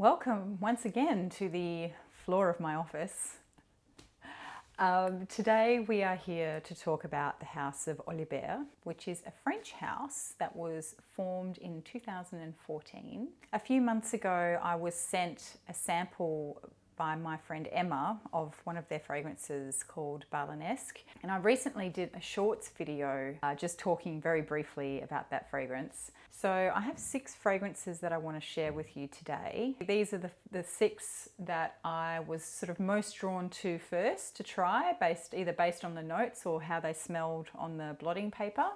Welcome once again to the floor of my office. Today we are here to talk about the House of Olibere, which is a French house that was formed in 2014. A few months ago I was sent a sample by my friend Emma of one of their fragrances called Balinesque, and I recently did a shorts video just talking very briefly about that fragrance. So I have 6 fragrances that I want to share with you today. These are the 6 that I was sort of most drawn to first to try, either based on the notes or how they smelled on the blotting paper.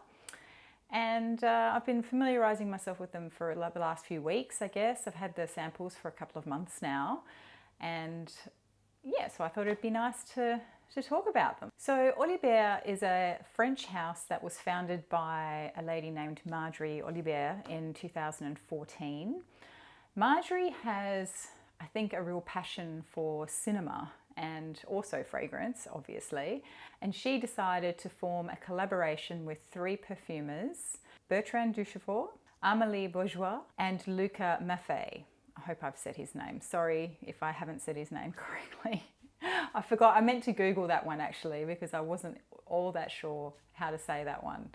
And I've been familiarizing myself with them for the last few weeks, I guess. I've had the samples for a couple of months now. And yeah, so I thought it'd be nice to talk about them. So Olibere is a French house that was founded by a lady named Marjorie Olibere in 2014. Marjorie has, I think, a real passion for cinema and also fragrance, obviously. And she decided to form a collaboration with 3 perfumers, Bertrand Duchaufour, Amelie Bourgeois, and Luca Maffei. I hope I've said his name. Sorry if I haven't said his name correctly. I forgot. I meant to Google that one actually because I wasn't all that sure how to say that one.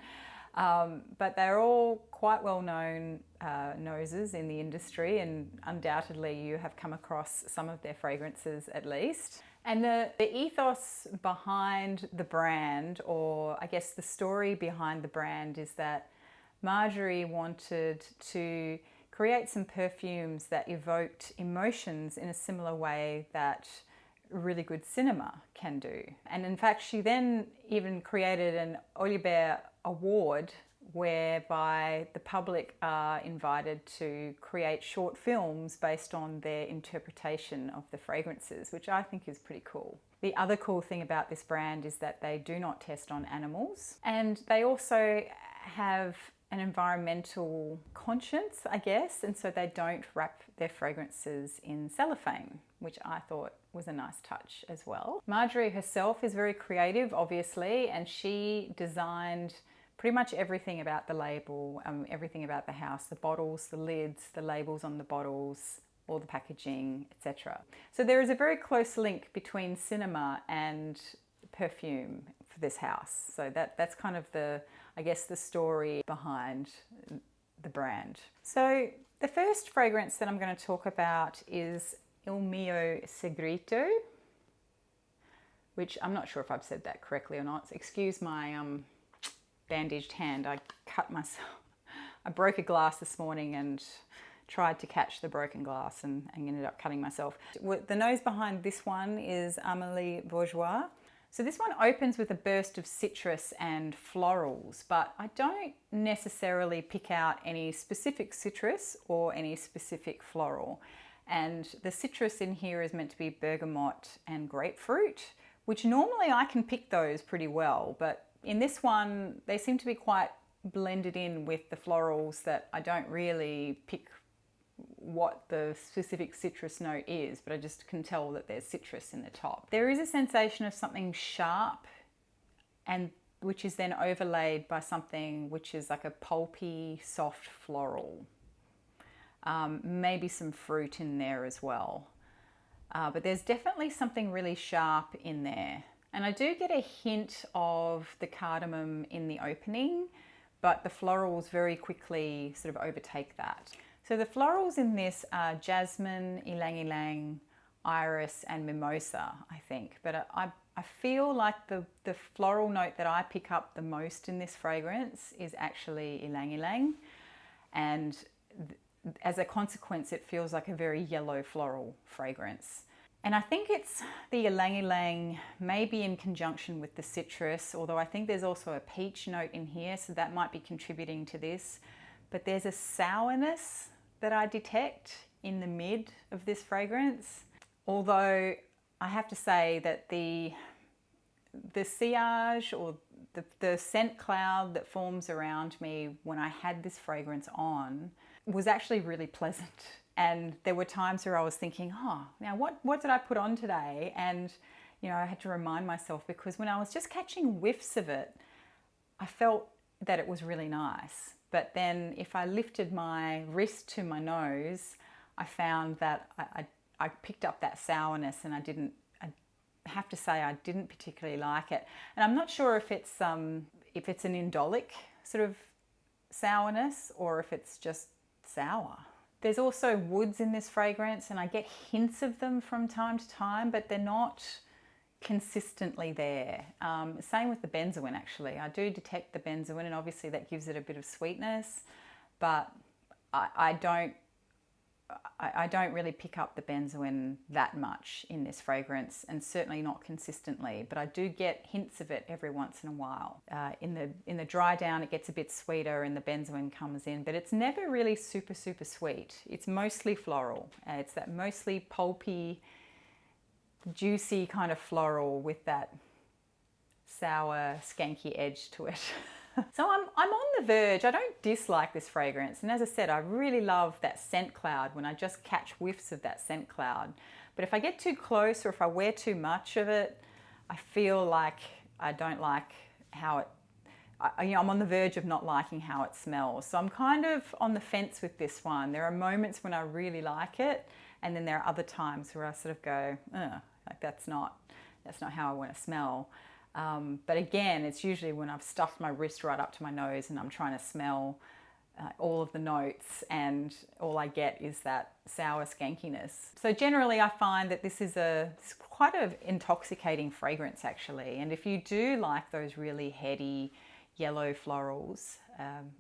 But they're all quite well-known noses in the industry, and undoubtedly you have come across some of their fragrances at least. And the ethos behind the brand, or I guess the story behind the brand, is that Marjorie wanted to create some perfumes that evoked emotions in a similar way that really good cinema can do. And in fact, she then even created an Olibere Award whereby the public are invited to create short films based on their interpretation of the fragrances, which I think is pretty cool. The other cool thing about this brand is that they do not test on animals, and they also have an environmental conscience, I guess, and so they don't wrap their fragrances in cellophane, which I thought was a nice touch as well. Marjorie herself is very creative, obviously, and she designed pretty much everything about the label, everything about the house, the bottles, the lids, the labels on the bottles, all the packaging, etc. So there is a very close link between cinema and perfume for this house. So that's kind of I guess the story behind the brand. So the first fragrance that I'm going to talk about is Il mio segreto, which I'm not sure if I've said that correctly or not. Excuse my bandaged hand. I cut myself. I broke a glass this morning and tried to catch the broken glass and ended up cutting myself. The nose behind this one is Amelie Bourgeois. So this one opens with a burst of citrus and florals, but I don't necessarily pick out any specific citrus or any specific floral. And the citrus in here is meant to be bergamot and grapefruit, which normally I can pick those pretty well, but in this one they seem to be quite blended in with the florals that I don't really pick what the specific citrus note is, but I just can tell that there's citrus in the top. There is a sensation of something sharp, and which is then overlaid by something which is like a pulpy, soft floral. Maybe some fruit in there as well. But there's definitely something really sharp in there. And I do get a hint of the cardamom in the opening, but the florals very quickly sort of overtake that. So the florals in this are jasmine, ylang ylang, iris and mimosa, I think. But I feel like the floral note that I pick up the most in this fragrance is actually ylang ylang. And as a consequence, it feels like a very yellow floral fragrance. And I think it's the ylang ylang maybe in conjunction with the citrus, although I think there's also a peach note in here, so that might be contributing to this. But there's a sourness that I detect in the mid of this fragrance. Although I have to say that the sillage or the scent cloud that forms around me when I had this fragrance on was actually really pleasant. And there were times where I was thinking, oh, now what did I put on today? And you know, I had to remind myself, because when I was just catching whiffs of it, I felt that it was really nice. But then if I lifted my wrist to my nose, I found that I picked up that sourness, and I have to say I didn't particularly like it. And I'm not sure if it's an indolic sort of sourness or if it's just sour. There's also woods in this fragrance, and I get hints of them from time to time, but they're not consistently there. Same with the benzoin, actually. I do detect the benzoin, and obviously that gives it a bit of sweetness, but I don't really pick up the benzoin that much in this fragrance, and certainly not consistently, but I do get hints of it every once in a while. In the dry down, it gets a bit sweeter and the benzoin comes in, but it's never really super, super sweet. It's mostly floral. It's that mostly pulpy, juicy kind of floral with that sour, skanky edge to it. So I'm on the verge. I don't dislike this fragrance. And as I said, I really love that scent cloud when I just catch whiffs of that scent cloud. But if I get too close or if I wear too much of it, I feel like I don't like how it, I'm on the verge of not liking how it smells. So I'm kind of on the fence with this one. There are moments when I really like it, and then there are other times where I sort of go, like that's not how I want to smell. But again, it's usually when I've stuffed my wrist right up to my nose and I'm trying to smell all of the notes, and all I get is that sour skankiness. So generally I find that this is it's quite an intoxicating fragrance, actually. And if you do like those really heady yellow florals,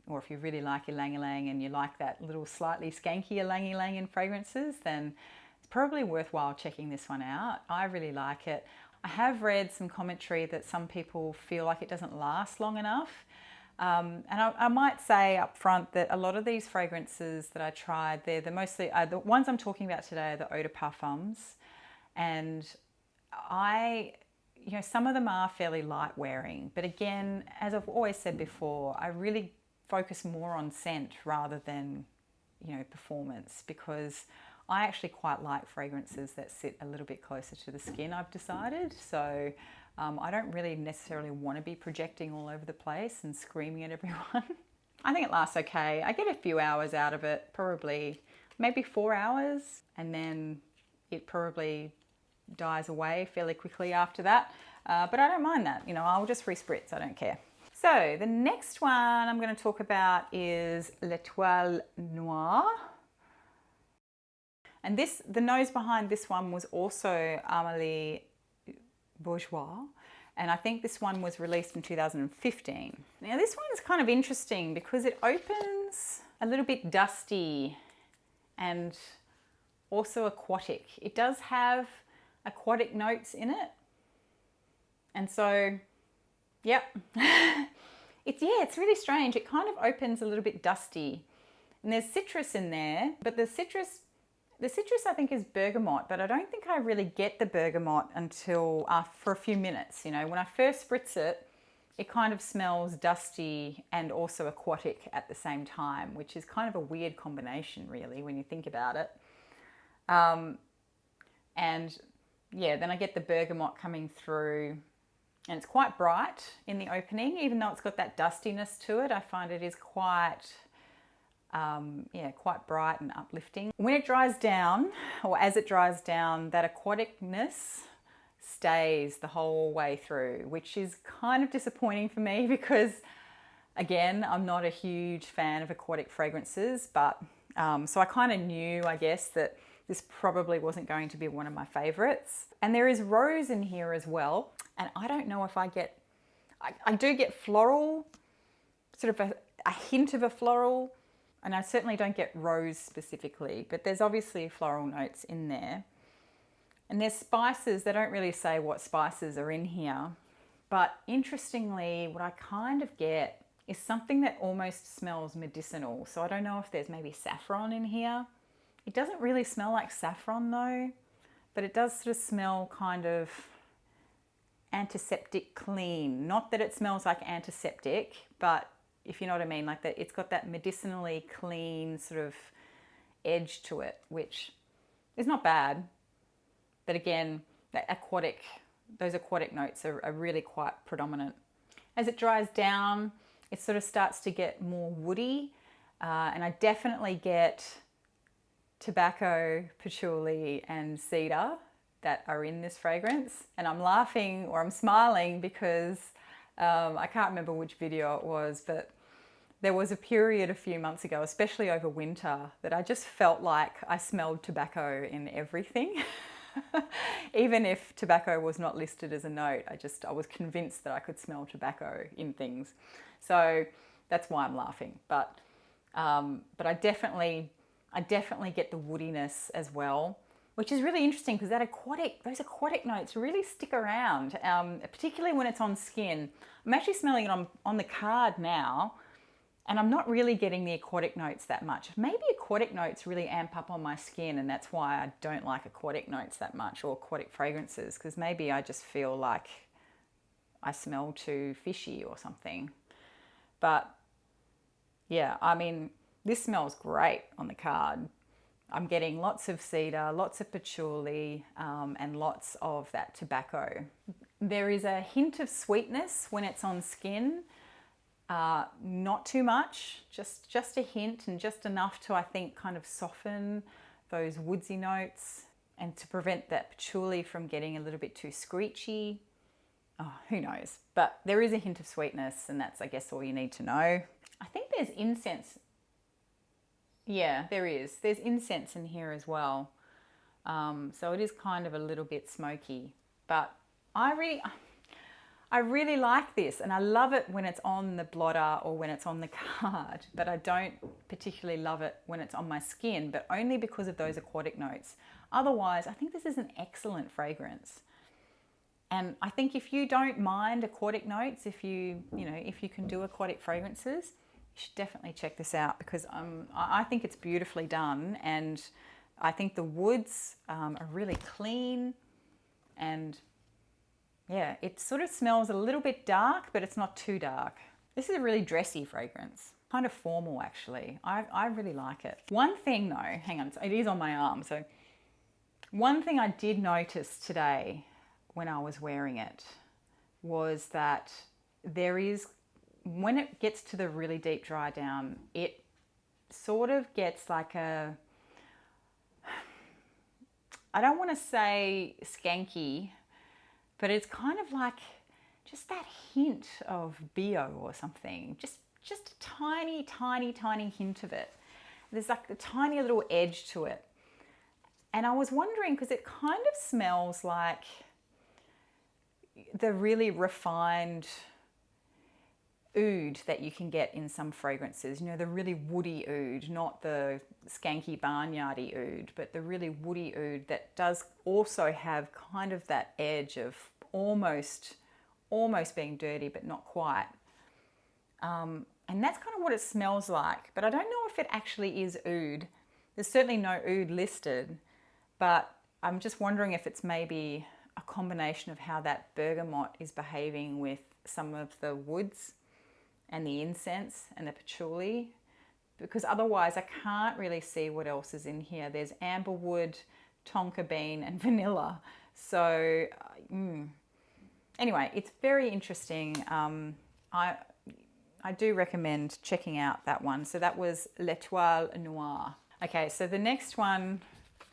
or if you really like ylang ylang and you like that little slightly skanky ylang ylang in fragrances, then it's probably worthwhile checking this one out. I really like it. I have read some commentary that some people feel like it doesn't last long enough. And I might say up front that a lot of these fragrances that I tried, they're the ones I'm talking about today are the Olibere Parfums. And some of them are fairly light wearing. But again, as I've always said before, I really focus more on scent rather than, performance, because I actually quite like fragrances that sit a little bit closer to the skin, I've decided. So I don't really necessarily want to be projecting all over the place and screaming at everyone. I think it lasts okay. I get a few hours out of it, probably maybe 4 hours, and then it probably dies away fairly quickly after that. But I don't mind that. I'll just respritz, I don't care. So the next one I'm going to talk about is L'Étoile Noire. And the nose behind this one was also Amelie Bourgeois, and I think this one was released in 2015. Now this one's kind of interesting because it opens a little bit dusty and also aquatic. It does have aquatic notes in it, and so yep. It's really strange. It kind of opens a little bit dusty, and there's citrus in there, but the citrus I think is bergamot, but I don't think I really get the bergamot until for a few minutes. When I first spritz it, it kind of smells dusty and also aquatic at the same time, which is kind of a weird combination, really, when you think about it. And yeah, then I get the bergamot coming through, and it's quite bright in the opening, even though it's got that dustiness to it. I find it is quite bright and uplifting. When it dries down, or as it dries down, that aquaticness stays the whole way through, which is kind of disappointing for me because, again, I'm not a huge fan of aquatic fragrances, but so I kind of knew, I guess, that this probably wasn't going to be one of my favorites. And there is rose in here as well, and I don't know if I do get floral, sort of a hint of a floral, and I certainly don't get rose specifically, but there's obviously floral notes in there. And there's spices. They don't really say what spices are in here, but interestingly, what I kind of get is something that almost smells medicinal. So I don't know if there's maybe saffron in here. It doesn't really smell like saffron though, but it does sort of smell kind of antiseptic clean. Not that it smells like antiseptic, but if you know what I mean, like that, it's got that medicinally clean sort of edge to it, which is not bad. But again, those aquatic notes are really quite predominant. As it dries down, it sort of starts to get more woody, and I definitely get tobacco, patchouli and cedar that are in this fragrance. And I'm laughing or I'm smiling because I can't remember which video it was, but there was a period a few months ago, especially over winter, that I just felt like I smelled tobacco in everything. Even if tobacco was not listed as a note, I was convinced that I could smell tobacco in things. So that's why I'm laughing. But I definitely get the woodiness as well, which is really interesting because those aquatic notes really stick around, particularly when it's on skin. I'm actually smelling it on the card now, and I'm not really getting the aquatic notes that much. Maybe aquatic notes really amp up on my skin, and that's why I don't like aquatic notes that much, or aquatic fragrances, because maybe I just feel like I smell too fishy or something. But yeah, I mean, this smells great on the card. I'm getting lots of cedar, lots of patchouli, and lots of that tobacco. There is a hint of sweetness when it's on skin. Not too much, just a hint, and just enough to, I think, kind of soften those woodsy notes and to prevent that patchouli from getting a little bit too screechy. Oh, who knows? But there is a hint of sweetness, and that's, I guess, all you need to know. I think there's incense. Yeah, there is. There's incense in here as well. So it is kind of a little bit smoky, but I really like this, and I love it when it's on the blotter or when it's on the card, but I don't particularly love it when it's on my skin, but only because of those aquatic notes. Otherwise, I think this is an excellent fragrance. And I think if you don't mind aquatic notes, if you can do aquatic fragrances, you should definitely check this out, because I think it's beautifully done, and I think the woods are really clean, and yeah, it sort of smells a little bit dark, but it's not too dark. This is a really dressy fragrance, kind of formal actually. I really like it. One thing though, hang on, it is on my arm. So one thing I did notice today when I was wearing it was that there is, when it gets to the really deep dry down, it sort of gets like a, I don't want to say skanky, but it's kind of like just that hint of BO or something. Just a tiny, tiny, tiny hint of it. There's like a tiny little edge to it. And I was wondering, because it kind of smells like the really refined oud that you can get in some fragrances. You know, the really woody oud, not the skanky barnyardy oud, but the really woody oud that does also have kind of that edge of almost being dirty, but not quite. And that's kind of what it smells like. But I don't know if it actually is oud. There's certainly no oud listed, but I'm just wondering if it's maybe a combination of how that bergamot is behaving with some of the woods and the incense and the patchouli, because otherwise I can't really see what else is in here. There's amberwood, tonka bean and vanilla. So anyway, it's very interesting. I do recommend checking out that one. So that was L'Étoile Noire. Okay, so the next one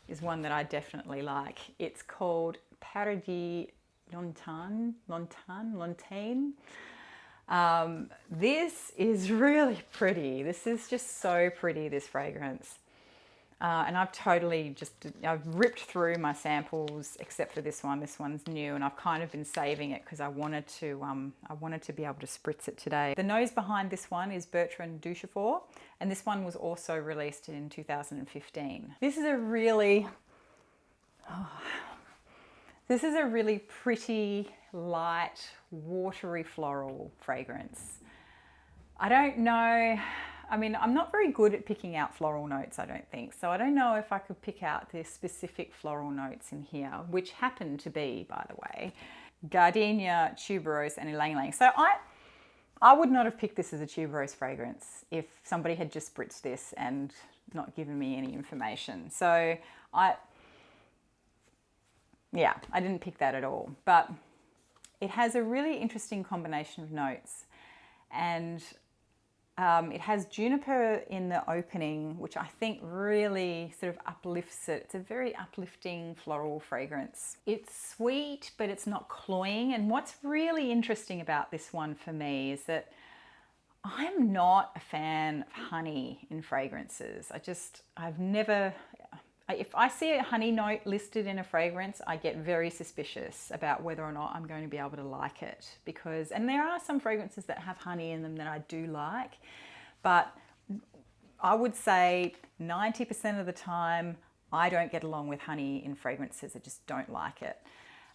is one that I definitely like. It's called Paradis Lointains. This is really pretty. This is just so pretty, this fragrance. And I've ripped through my samples except for this one. This one's new, and I've kind of been saving it because I wanted to be able to spritz it today. The nose behind this one is Bertrand Duchaufour, and this one was also released in 2015. This is a really pretty, light, watery floral fragrance. I don't know. I mean, I'm not very good at picking out floral notes, I don't think. So I don't know if I could pick out the specific floral notes in here, which happen to be, by the way, gardenia, tuberose, and ylang ylang. So I would not have picked this as a tuberose fragrance if somebody had just spritzed this and not given me any information. So I didn't pick that at all. But it has a really interesting combination of notes. And It has juniper in the opening, which I think really sort of uplifts it. It's a very uplifting floral fragrance. It's sweet, but it's not cloying. And what's really interesting about this one for me is that I'm not a fan of honey in fragrances. I've never, if I see a honey note listed in a fragrance, I get very suspicious about whether or not I'm going to be able to like it, because, and there are some fragrances that have honey in them that I do like, but I would say 90% of the time I don't get along with honey in fragrances. I just don't like it.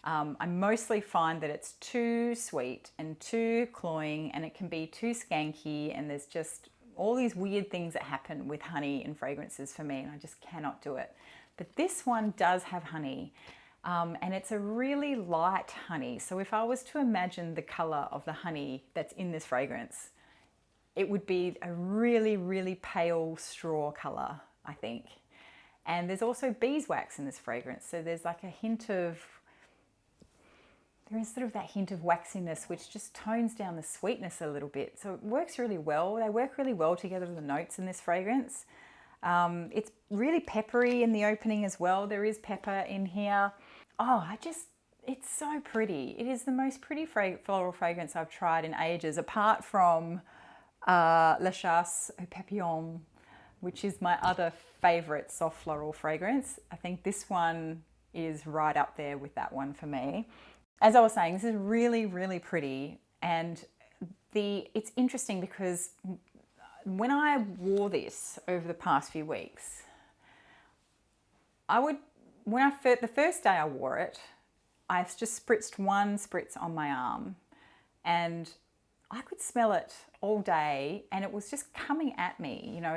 I mostly find that it's too sweet and too cloying, and it can be too skanky, and there's just all these weird things that happen with honey in fragrances for me, and I just cannot do it. But this one does have honey, and it's a really light honey. So if I was to imagine the color of the honey that's in this fragrance, it would be a really, really pale straw color, I think. And there's also beeswax in this fragrance, so there's like a hint of, there is sort of that hint of waxiness, which just tones down the sweetness a little bit. So it works really well. They work really well together, the notes in this fragrance. It's really peppery in the opening as well. There is pepper in here. Oh, it's so pretty. It is the most pretty floral fragrance I've tried in ages, apart from La Chasse aux Papillons, which is my other favorite soft floral fragrance. I think this one is right up there with that one for me. As I was saying, this is really, really pretty, and it's interesting because when I wore this over the past few weeks, the first day I wore it, I just spritzed one spritz on my arm, and I could smell it all day, and it was just coming at me. You know,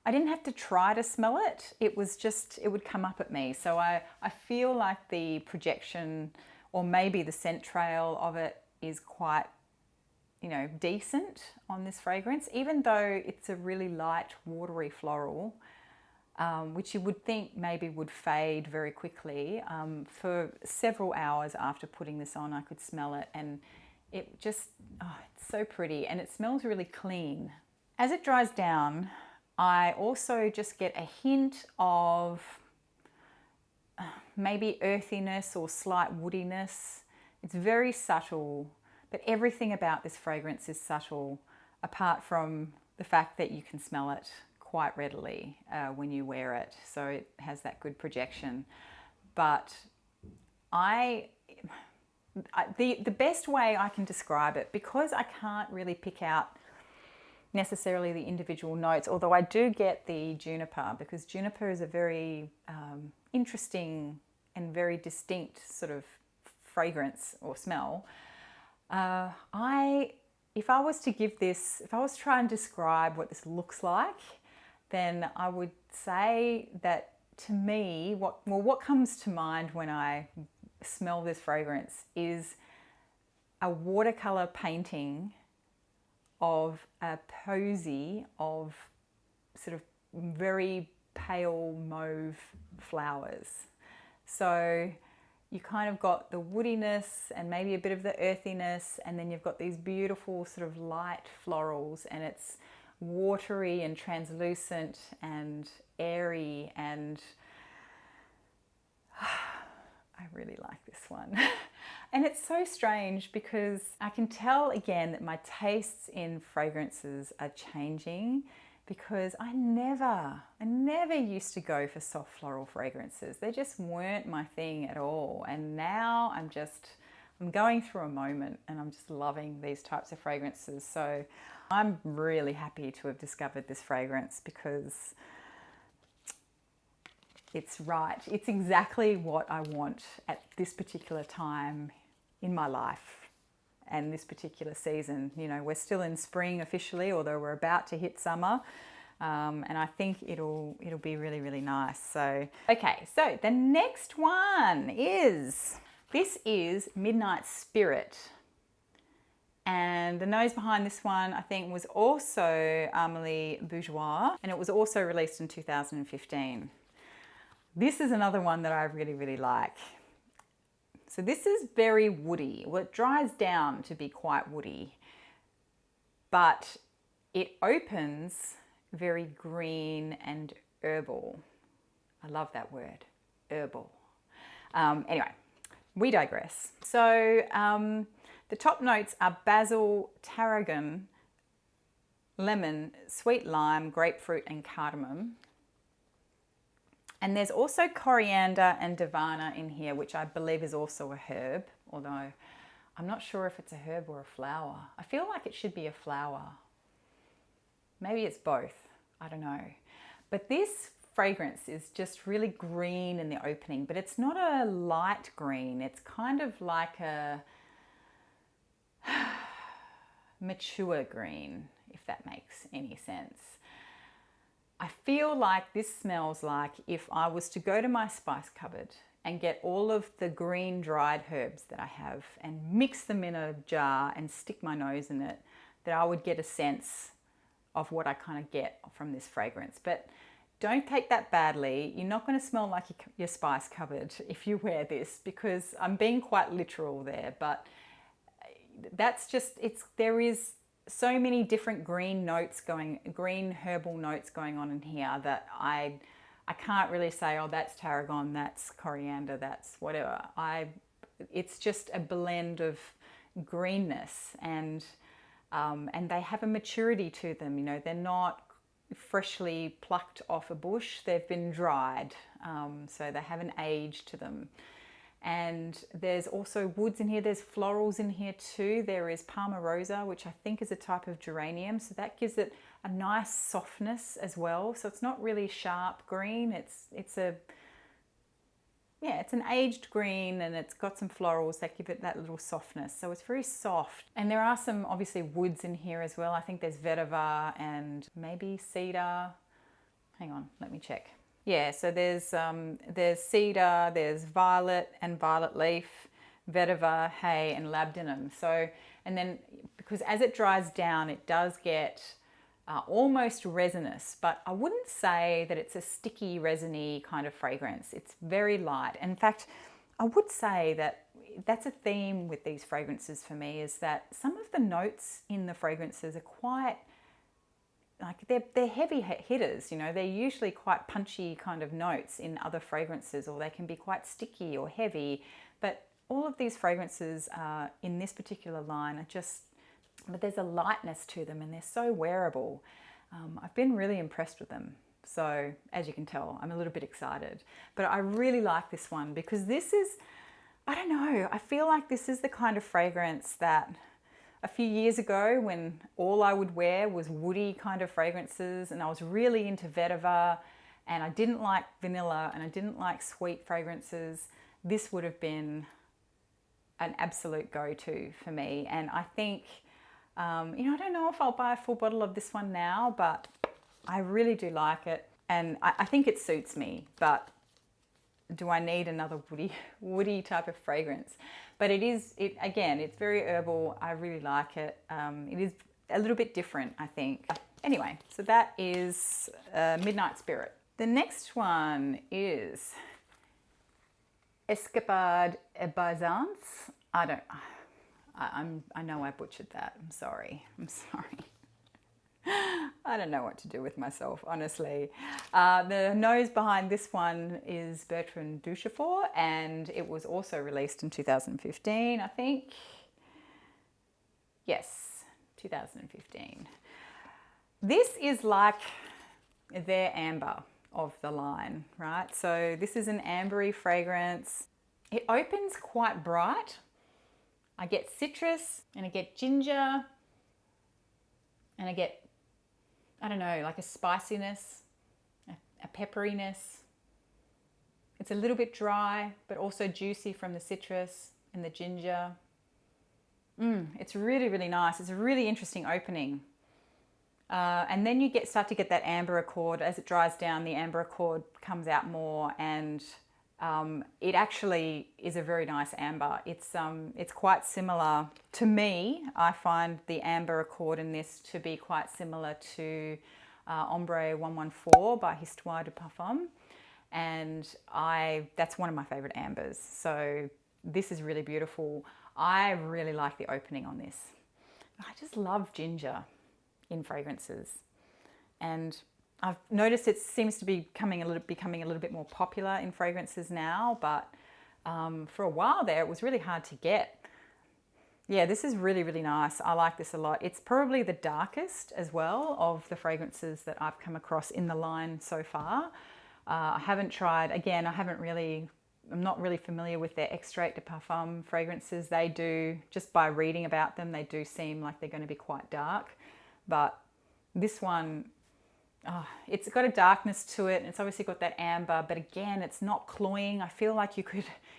I didn't have to try to smell it. It would come up at me. So I feel like the projection, or maybe the scent trail of it, is quite, you know, decent on this fragrance, even though it's a really light, watery floral, which you would think maybe would fade very quickly. For several hours after putting this on, I could smell it, and it just, it's so pretty, and it smells really clean. As it dries down, I also just get a hint of maybe earthiness or slight woodiness. It's very subtle, but everything about this fragrance is subtle, apart from the fact that you can smell it quite readily when you wear it. So it has that good projection. But the best way I can describe it, because I can't really pick out necessarily the individual notes, although I do get the juniper, because juniper is a very interesting and very distinct sort of fragrance or smell. If I was to try and describe what this looks like, then I would say that, to me, what comes to mind when I smell this fragrance is a watercolor painting of a posy of sort of very pale mauve flowers. So you kind of got the woodiness and maybe a bit of the earthiness, and then you've got these beautiful sort of light florals, and it's watery and translucent and airy, and I really like this one. And it's so strange because I can tell again that my tastes in fragrances are changing, because I never used to go for soft floral fragrances. They just weren't my thing at all. And now I'm going through a moment, and I'm just loving these types of fragrances. So I'm really happy to have discovered this fragrance, because it's right. It's exactly what I want at this particular time in my life and this particular season. You know, we're still in spring officially, although we're about to hit summer. And I think it'll be really, really nice. So, okay, so the next one is Midnight Spirit. And the nose behind this one, I think, was also Amelie Bourgeois, and it was also released in 2015. This is another one that I really, really like. So this is very woody. Well, it dries down to be quite woody, but it opens very green and herbal. I love that word, herbal. Anyway, we digress. So the top notes are basil, tarragon, lemon, sweet lime, grapefruit, and cardamom. And there's also coriander and davana in here, which I believe is also a herb, although I'm not sure if it's a herb or a flower. I feel like it should be a flower. Maybe it's both, I don't know. But this fragrance is just really green in the opening, but it's not a light green. It's kind of like a mature green, if that makes any sense. I feel like this smells like if I was to go to my spice cupboard and get all of the green dried herbs that I have and mix them in a jar and stick my nose in it, that I would get a sense of what I kind of get from this fragrance. But don't take that badly. You're not going to smell like your spice cupboard if you wear this, because I'm being quite literal there, but that's just, there is so many different green herbal notes going on in here that I can't really say, oh, that's tarragon, that's coriander, that's whatever. It's just a blend of greenness, and they have a maturity to them. You know, they're not freshly plucked off a bush. They've been dried, so they have an age to them. And there's also woods in here. There's florals in here too. There is Palma Rosa, which I think is a type of geranium. So that gives it a nice softness as well. So it's not really sharp green. It's an aged green, and it's got some florals that give it that little softness. So it's very soft. And there are some obviously woods in here as well. I think there's vetiver and maybe cedar. Hang on, let me check. Yeah, so there's cedar, there's violet and violet leaf, vetiver, hay, and labdanum. So, and then because as it dries down, it does get almost resinous, but I wouldn't say that it's a sticky, resiny kind of fragrance. It's very light. In fact, I would say that that's a theme with these fragrances for me, is that some of the notes in the fragrances are quite, like they're heavy hitters, you know, they're usually quite punchy kind of notes in other fragrances, or they can be quite sticky or heavy. But all of these fragrances in this particular line are just, but there's a lightness to them, and they're so wearable. I've been really impressed with them. So as you can tell, I'm a little bit excited. But I really like this one because this is, I don't know, I feel like this is the kind of fragrance that a few years ago, when all I would wear was woody kind of fragrances, and I was really into vetiver, and I didn't like vanilla, and I didn't like sweet fragrances, this would have been an absolute go-to for me. And I think, I don't know if I'll buy a full bottle of this one now, but I really do like it, and I think it suits me. But do I need another woody type of fragrance? But again, it's very herbal. I really like it. It is a little bit different, I think. Anyway, so that is Midnight Spirit. The next one is Escapade Byzance. I know I butchered that. I'm sorry. I don't know what to do with myself, honestly. The nose behind this one is Bertrand Duchaufour, and it was also released in 2015, I think. Yes, 2015. This is like their amber of the line, right? So this is an ambery fragrance. It opens quite bright. I get citrus, and I get ginger, and I get, I don't know, like a spiciness, a pepperiness. It's a little bit dry, but also juicy from the citrus and the ginger. It's really, really nice. It's a really interesting opening. And then you start to get that amber accord. As it dries down, the amber accord comes out more, and it actually is a very nice amber. It's quite similar to me. I find the amber accord in this to be quite similar to Ombre 114 by Histoire de Parfum, and that's one of my favorite ambers. So this is really beautiful. I really like the opening on this. I just love ginger. in fragrances. And I've noticed it seems to be becoming a little bit more popular in fragrances now, but for a while there it was really hard to get. Yeah, this is really, really nice. I like this a lot. It's probably the darkest as well of the fragrances that I've come across in the line so far. I haven't tried, again, I'm not really familiar with their Extrait de Parfum fragrances. They do, just by reading about them, they do seem like they're going to be quite dark. But this one, it's got a darkness to it. And it's obviously got that amber, but again, it's not cloying. I feel like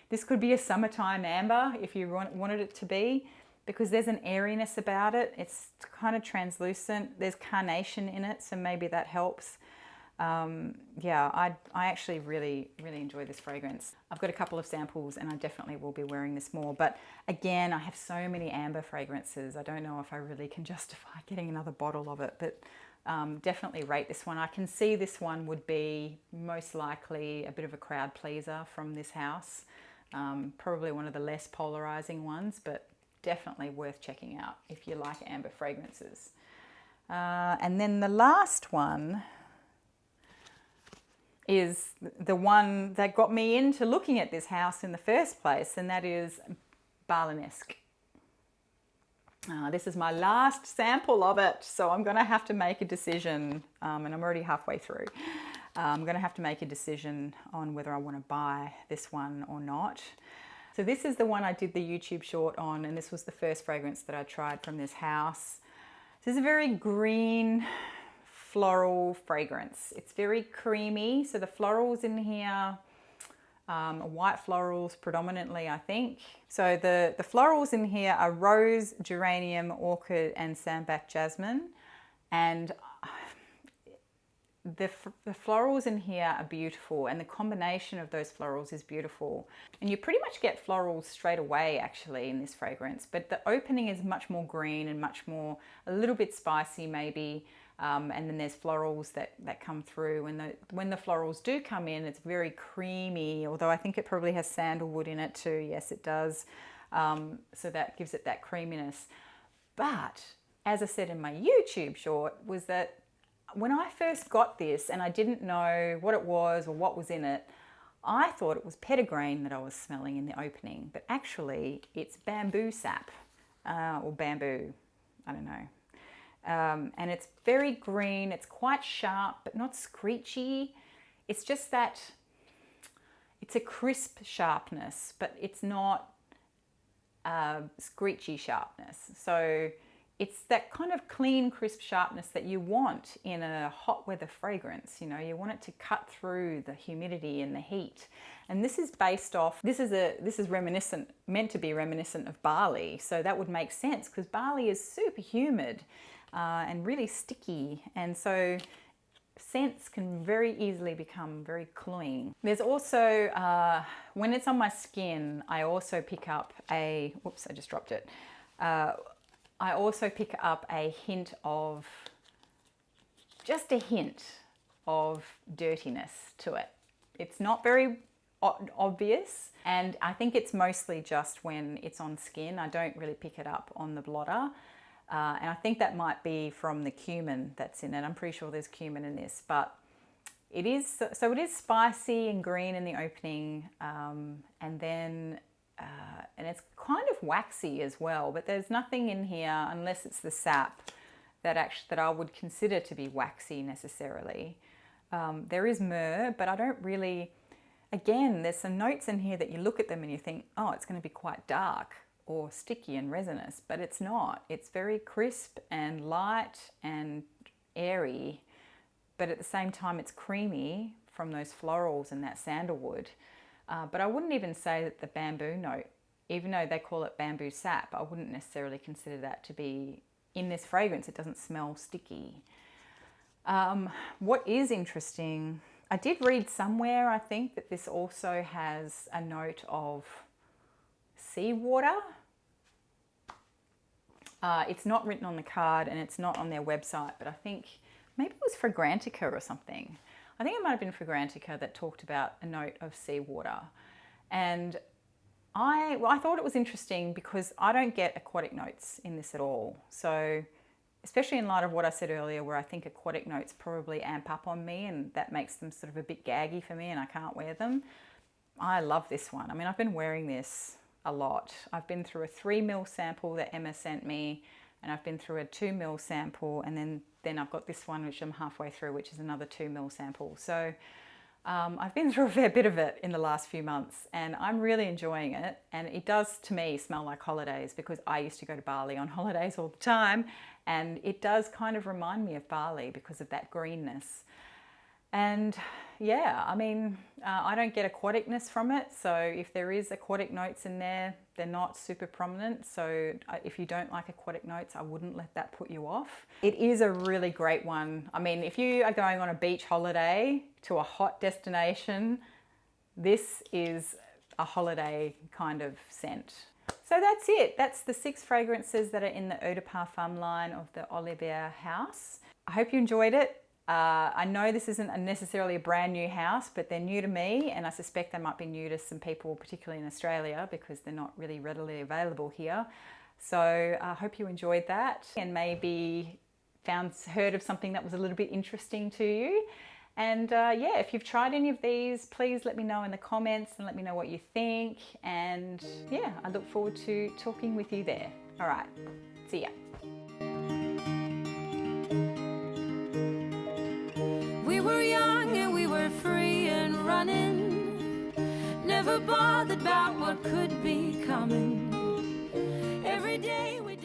this could be a summertime amber if you wanted it to be, because there's an airiness about it. It's kind of translucent. There's carnation in it, so maybe that helps. Yeah, I actually really, really enjoy this fragrance. I've got a couple of samples and I definitely will be wearing this more. But again, I have so many amber fragrances. I don't know if I really can justify getting another bottle of it, but definitely rate this one. I can see this one would be most likely a bit of a crowd pleaser from this house. Probably one of the less polarizing ones, but definitely worth checking out if you like amber fragrances. And then the last one is the one that got me into looking at this house in the first place, and that is Balinesque. This is my last sample of it, so I'm going to have to make a decision, and I'm already halfway through. I'm going to have to make a decision on whether I want to buy this one or not. So this is the one I did the YouTube short on, and this was the first fragrance that I tried from this house. This is a very green, floral fragrance. It's very creamy. So the florals in here, white florals predominantly, I think. So the florals in here are rose, geranium, orchid, and sandbach jasmine. And the florals in here are beautiful, and the combination of those florals is beautiful. And you pretty much get florals straight away actually in this fragrance, but the opening is much more green and much more, a little bit spicy maybe. And then there's florals that come through, and when the florals do come in, it's very creamy, although I think it probably has sandalwood in it too. Yes, it does. So that gives it that creaminess. But as I said in my YouTube short, was that when I first got this and I didn't know what it was or what was in it, I thought it was petitgrain that I was smelling in the opening, but actually it's bamboo sap or bamboo, I don't know. And it's very green, it's quite sharp, but not screechy. It's just that, it's a crisp sharpness, but it's not screechy sharpness. So it's that kind of clean, crisp sharpness that you want in a hot weather fragrance. You know, you want it to cut through the humidity and the heat. And this is based off, this is reminiscent, meant to be reminiscent of barley. So that would make sense because barley is super humid. And really sticky, and so scents can very easily become very cloying. There's also, when it's on my skin, I also pick up a, whoops, I just dropped it. I also pick up a hint of, just a hint of dirtiness to it. It's not very obvious, and I think it's mostly just when it's on skin. I don't really pick it up on the blotter. And I think that might be from the cumin that's in it. I'm pretty sure there's cumin in this, but it is, so it is spicy and green in the opening, and then, and it's kind of waxy as well, but there's nothing in here, unless it's the sap, that I would consider to be waxy necessarily. There is myrrh, but I don't really, again, there's some notes in here that you look at them and you think, oh, it's going to be quite dark or sticky and resinous, but it's not. It's very crisp and light and airy, but at the same time it's creamy from those florals and that sandalwood. But I wouldn't even say that the bamboo note, even though they call it bamboo sap, I wouldn't necessarily consider that to be in this fragrance. It doesn't smell sticky. What is interesting, I did read somewhere, I think, that this also has a note of seawater. It's not written on the card and it's not on their website, but I think maybe it was Fragrantica or something. I think it might have been Fragrantica that talked about a note of seawater. And I thought it was interesting because I don't get aquatic notes in this at all. So especially in light of what I said earlier, where I think aquatic notes probably amp up on me and that makes them sort of a bit gaggy for me and I can't wear them. I love this one. I mean, I've been wearing this a lot. I've been through a 3ml sample that Emma sent me, and I've been through a 2ml sample, and then I've got this one which I'm halfway through, which is another 2ml sample. So I've been through a fair bit of it in the last few months and I'm really enjoying it. And it does, to me, smell like holidays, because I used to go to Bali on holidays all the time, and it does kind of remind me of Bali because of that greenness. And yeah, I mean, I don't get aquaticness from it. So if there is aquatic notes in there, they're not super prominent. So if you don't like aquatic notes, I wouldn't let that put you off. It is a really great one. I mean, if you are going on a beach holiday to a hot destination, this is a holiday kind of scent. So that's it. That's the 6 fragrances that are in the Eau de Parfum line of the Olibere house. I hope you enjoyed it. I know this isn't necessarily a brand new house, but they're new to me, and I suspect they might be new to some people, particularly in Australia, because they're not really readily available here. So I hope you enjoyed that and maybe heard of something that was a little bit interesting to you. And yeah, if you've tried any of these, please let me know in the comments and let me know what you think. And yeah, I look forward to talking with you there. All right, see ya. We were young and we were free and running, never bothered about what could be coming. Every day we